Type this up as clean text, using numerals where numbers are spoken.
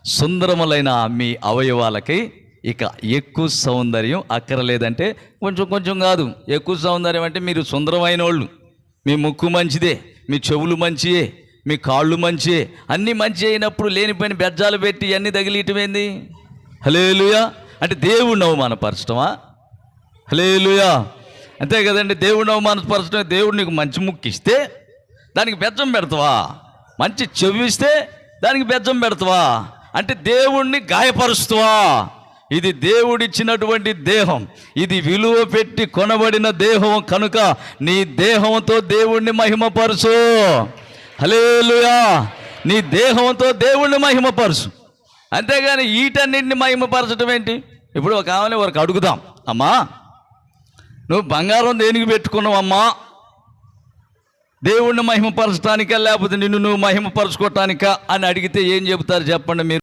సుందరములైన మీ అవయవాలకి ఇక ఎక్కువ సౌందర్యం అక్కర్లేదంటే కొంచెం కొంచెం కాదు, ఎక్కువ సౌందర్యం అంటే మీరు సుందరమైన వాళ్ళు, మీ ముక్కు మంచిదే, మీ చెవులు మంచియే, మీ కాళ్ళు మంచియే, అన్నీ మంచి అయినప్పుడు లేనిపోయిన బెజ్జాలు పెట్టి అన్నీ తగిలియటమేంది? హల్లెలూయా. అంటే దేవుణ్ణి అవమానపరచటమా? హల్లెలూయా. అంతే కదండి, దేవుణ్ణి అవమానపరచడమే. దేవుడు నీకు మంచి ముక్కు ఇస్తే దానికి బెజ్జం పెడతావా? మంచి చెవి ఇస్తే దానికి బెజ్జం పెడతావా? అంటే దేవుణ్ణి గాయపరుస్తావా? ఇది దేవుడిచ్చినటువంటి దేహం, ఇది విలువ పెట్టి కొనబడిన దేహం కనుక నీ దేహంతో దేవుణ్ణి మహిమపరచు. హల్లెలూయా. నీ దేహంతో దేవుణ్ణి మహిమపరచు, అంతేగాని వీటన్నింటిని మహిమపరచడం ఏంటి? ఇప్పుడు ఒక ఆమెని వరకు అడుగుదాం, అమ్మా నువ్వు బంగారం దేనికి పెట్టుకున్నావు అమ్మా? దేవుణ్ణి మహిమపరచడానికా లేకపోతే నిన్ను నువ్వు మహిమపరచుకోవటానికా అని అడిగితే ఏం చెబుతారు చెప్పండి మీరు?